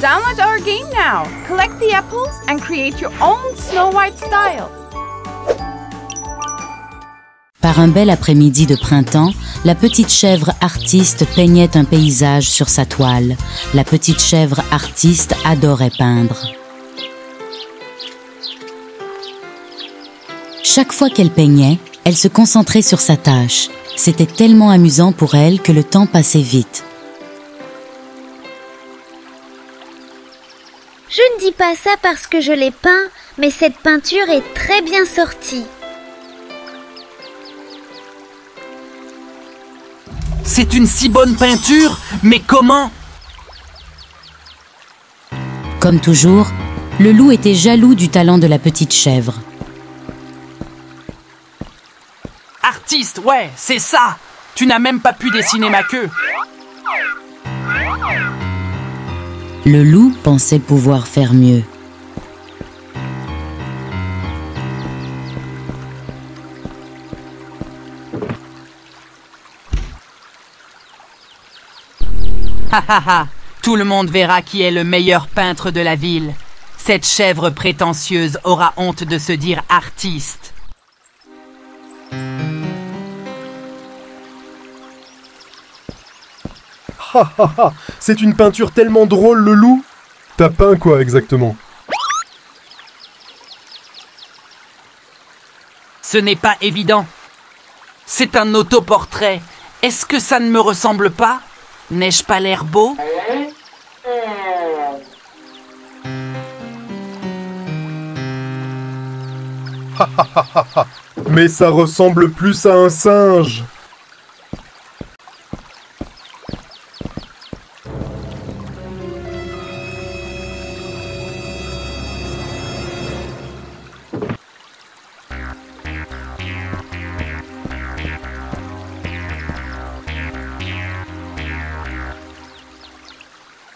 Download our game now. Collect the apples and create your own Snow White style. Par un bel après-midi de printemps, la petite chèvre artiste peignait un paysage sur sa toile. La petite chèvre artiste adorait peindre. Chaque fois qu'elle peignait, elle se concentrait sur sa tâche. C'était tellement amusant pour elle que le temps passait vite. Je ne dis pas ça parce que je l'ai peint, mais cette peinture est très bien sortie. C'est une si bonne peinture, mais comment? Comme toujours, le loup était jaloux du talent de la petite chèvre. Artiste, ouais, c'est ça! Tu n'as même pas pu dessiner ma queue. Le loup pensait pouvoir faire mieux. Ha ha ha! Tout le monde verra qui est le meilleur peintre de la ville. Cette chèvre prétentieuse aura honte de se dire artiste. Ha ha ha! C'est une peinture tellement drôle, le loup! T'as peint quoi exactement? Ce n'est pas évident. C'est un autoportrait. Est-ce que ça ne me ressemble pas? N'ai-je pas l'air beau? Mais ça ressemble plus à un singe!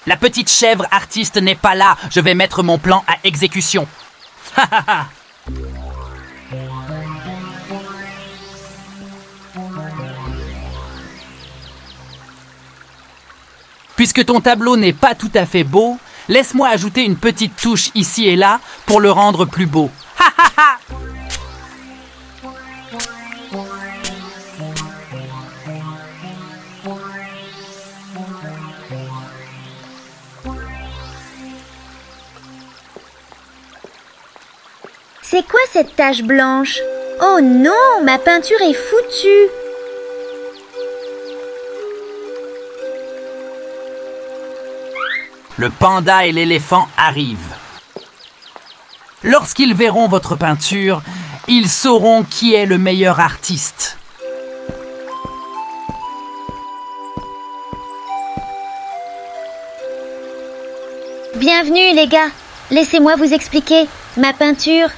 La petite chèvre artiste n'est pas là. Je vais mettre mon plan à exécution. Ha ha ha! Puisque ton tableau n'est pas tout à fait beau, laisse-moi ajouter une petite touche ici et là pour le rendre plus beau. Ha ha ha! C'est quoi cette tache blanche? Oh non, ma peinture est foutue! Le panda et l'éléphant arrivent. Lorsqu'ils verront votre peinture, ils sauront qui est le meilleur artiste. Bienvenue les gars, laissez-moi vous expliquer. Ma peinture...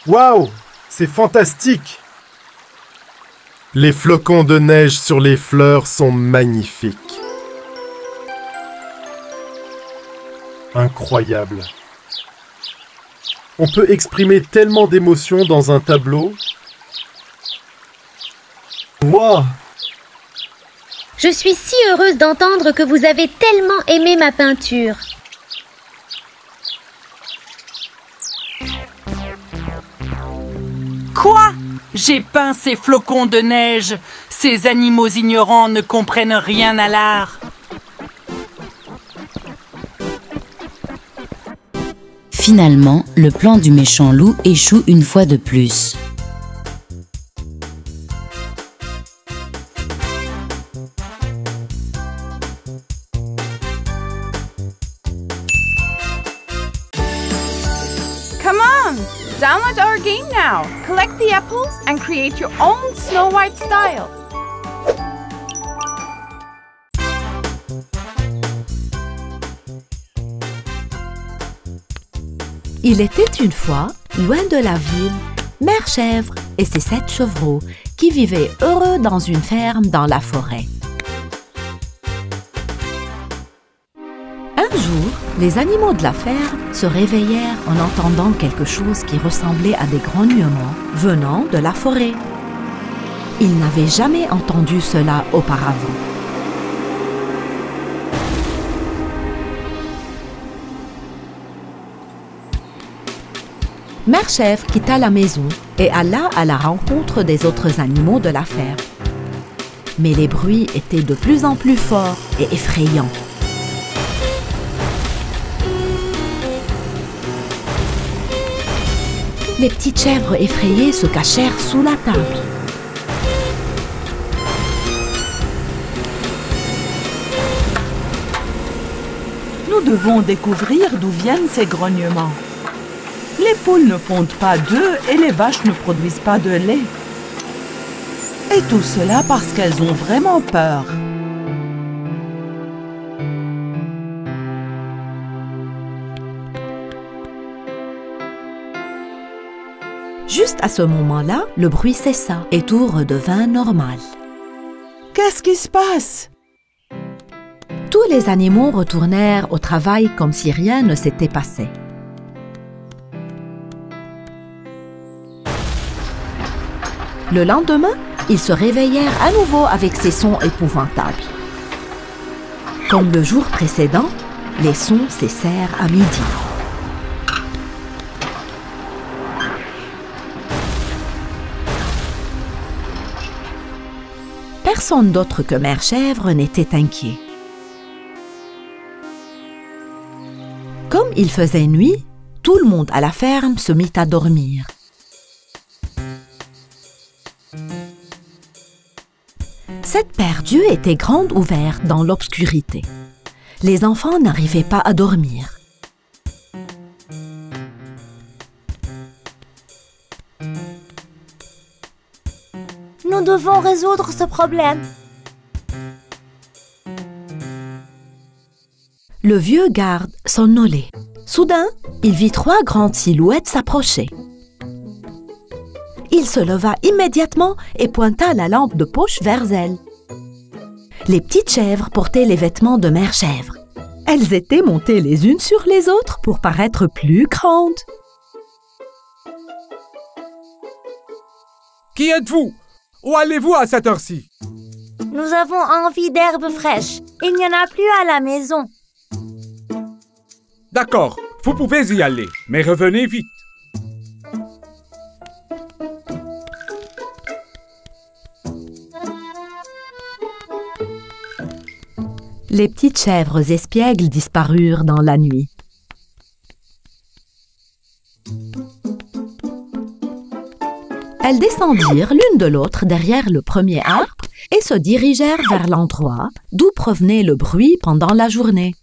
Waouh! C'est fantastique! Les flocons de neige sur les fleurs sont magnifiques. Incroyable. On peut exprimer tellement d'émotions dans un tableau. Moi! Je suis si heureuse d'entendre que vous avez tellement aimé ma peinture. Quoi? J'ai peint ces flocons de neige. Ces animaux ignorants ne comprennent rien à l'art. Finalement, le plan du méchant loup échoue une fois de plus. Come on! Download our game now. Collect the apples and create your own Snow White style. Il était une fois, loin de la ville, Mère Chèvre et ses 7 chevreaux qui vivaient heureux dans une ferme dans la forêt. Un jour, les animaux de la ferme se réveillèrent en entendant quelque chose qui ressemblait à des grognements venant de la forêt. Ils n'avaient jamais entendu cela auparavant. Mère Chèvre quitta la maison et alla à la rencontre des autres animaux de la ferme. Mais les bruits étaient de plus en plus forts et effrayants. Les petites chèvres effrayées se cachèrent sous la table. Nous devons découvrir d'où viennent ces grognements. Les poules ne pondent pas d'œufs et les vaches ne produisent pas de lait. Et tout cela parce qu'elles ont vraiment peur. Juste à ce moment-là, le bruit cessa et tout redevint normal. Qu'est-ce qui se passe? Tous les animaux retournèrent au travail comme si rien ne s'était passé. Le lendemain, ils se réveillèrent à nouveau avec ces sons épouvantables. Comme le jour précédent, les sons cessèrent à midi. Personne d'autre que Mère Chèvre n'était inquiet. Comme il faisait nuit, tout le monde à la ferme se mit à dormir. Cette perdue était grande ouverte dans l'obscurité. Les enfants n'arrivaient pas à dormir. Nous devons résoudre ce problème. Le vieux garde somnolait. Soudain, il vit 3 grandes silhouettes s'approcher. Il se leva immédiatement et pointa la lampe de poche vers elles. Les petites chèvres portaient les vêtements de Mère Chèvre. Elles étaient montées les unes sur les autres pour paraître plus grandes. Qui êtes-vous? Où allez-vous à cette heure-ci? Nous avons envie d'herbe fraîche. Il n'y en a plus à la maison. D'accord, vous pouvez y aller, mais revenez vite. Les petites chèvres espiègles disparurent dans la nuit. Elles descendirent l'une de l'autre derrière le premier arbre et se dirigèrent vers l'endroit d'où provenait le bruit pendant la journée.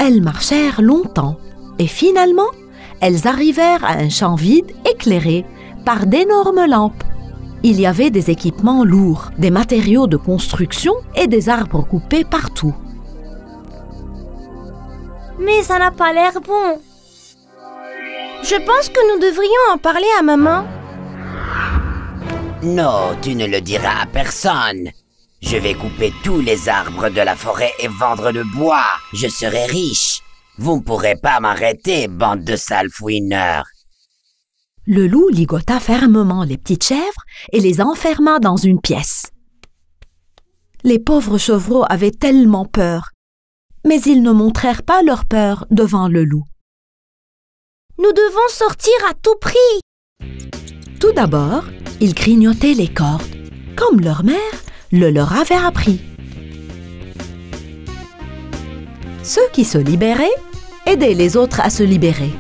Elles marchèrent longtemps et finalement, elles arrivèrent à un champ vide éclairé par d'énormes lampes. Il y avait des équipements lourds, des matériaux de construction et des arbres coupés partout. Mais ça n'a pas l'air bon. Je pense que nous devrions en parler à maman. Non, tu ne le diras à personne. Je vais couper tous les arbres de la forêt et vendre le bois. Je serai riche. Vous ne pourrez pas m'arrêter, bande de sales fouineurs. Le loup ligota fermement les petites chèvres et les enferma dans une pièce. Les pauvres chevreaux avaient tellement peur, mais ils ne montrèrent pas leur peur devant le loup. Nous devons sortir à tout prix. Tout d'abord, ils grignotaient les cordes, comme leur mère le leur avait appris. Ceux qui se libéraient aidaient les autres à se libérer.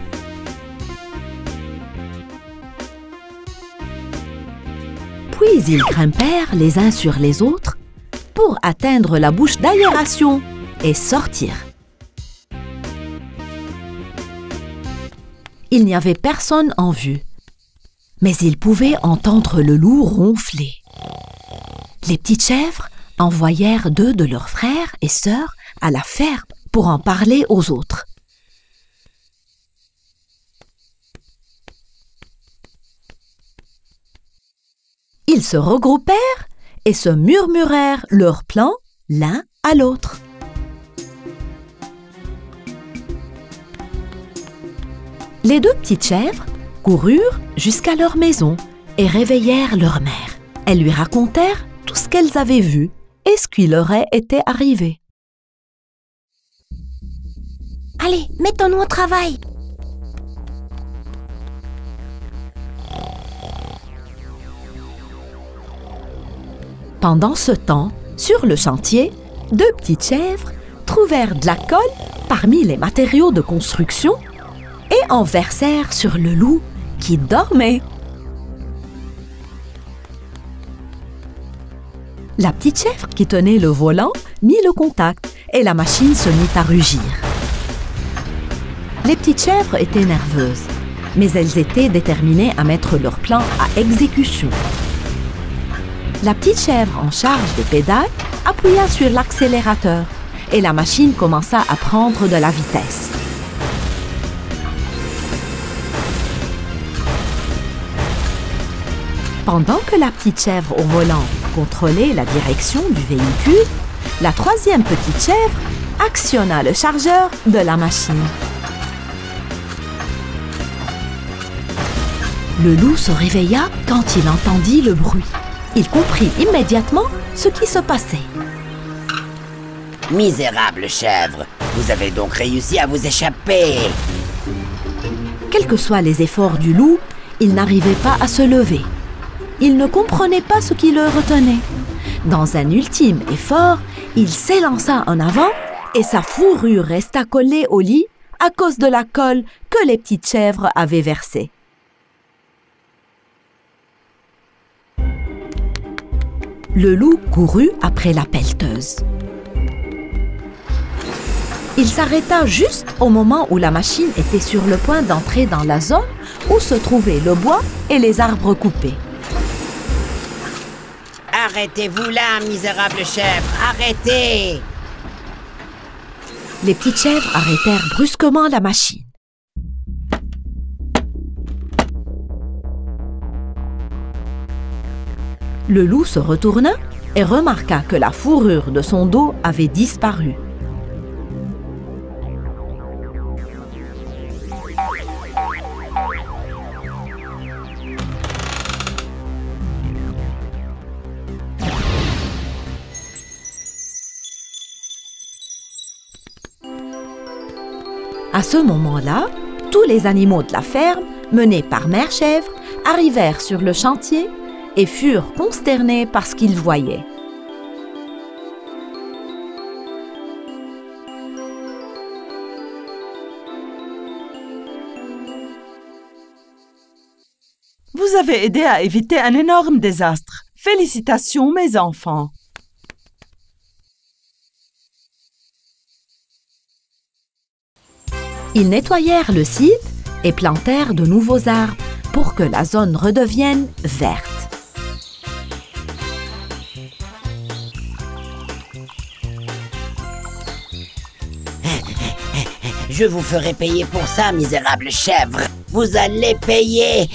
Puis ils grimpèrent les uns sur les autres pour atteindre la bouche d'aération et sortir. Il n'y avait personne en vue, mais ils pouvaient entendre le loup ronfler. Les petites chèvres envoyèrent 2 de leurs frères et sœurs à la ferme pour en parler aux autres. Ils se regroupèrent et se murmurèrent leurs plans l'un à l'autre. Les 2 petites chèvres coururent jusqu'à leur maison et réveillèrent leur mère. Elles lui racontèrent tout ce qu'elles avaient vu et ce qui leur été arrivé. Allez, mettons-nous au travail. Pendant ce temps, sur le chantier, 2 petites chèvres trouvèrent de la colle parmi les matériaux de construction et en versèrent sur le loup qui dormait. La petite chèvre qui tenait le volant mit le contact et la machine se mit à rugir. Les petites chèvres étaient nerveuses, mais elles étaient déterminées à mettre leur plan à exécution. La petite chèvre en charge des pédales appuya sur l'accélérateur et la machine commença à prendre de la vitesse. Pendant que la petite chèvre au volant contrôlait la direction du véhicule, la 3e petite chèvre actionna le chargeur de la machine. Le loup se réveilla quand il entendit le bruit. Il comprit immédiatement ce qui se passait. Misérable chèvre, vous avez donc réussi à vous échapper. Quels que soient les efforts du loup, il n'arrivait pas à se lever. Il ne comprenait pas ce qui le retenait. Dans un ultime effort, il s'élança en avant et sa fourrure resta collée au lit à cause de la colle que les petites chèvres avaient versée. Le loup courut après la pelleteuse. Il s'arrêta juste au moment où la machine était sur le point d'entrer dans la zone où se trouvaient le bois et les arbres coupés. Arrêtez-vous là, misérable chèvre, arrêtez! Les petites chèvres arrêtèrent brusquement la machine. Le loup se retourna et remarqua que la fourrure de son dos avait disparu. À ce moment-là, tous les animaux de la ferme, menés par Mère Chèvre, arrivèrent sur le chantier et furent consternés par ce qu'ils voyaient. Vous avez aidé à éviter un énorme désastre. Félicitations, mes enfants. Ils nettoyèrent le site et plantèrent de nouveaux arbres pour que la zone redevienne verte. Je vous ferai payer pour ça, misérable chèvre. Vous allez payer.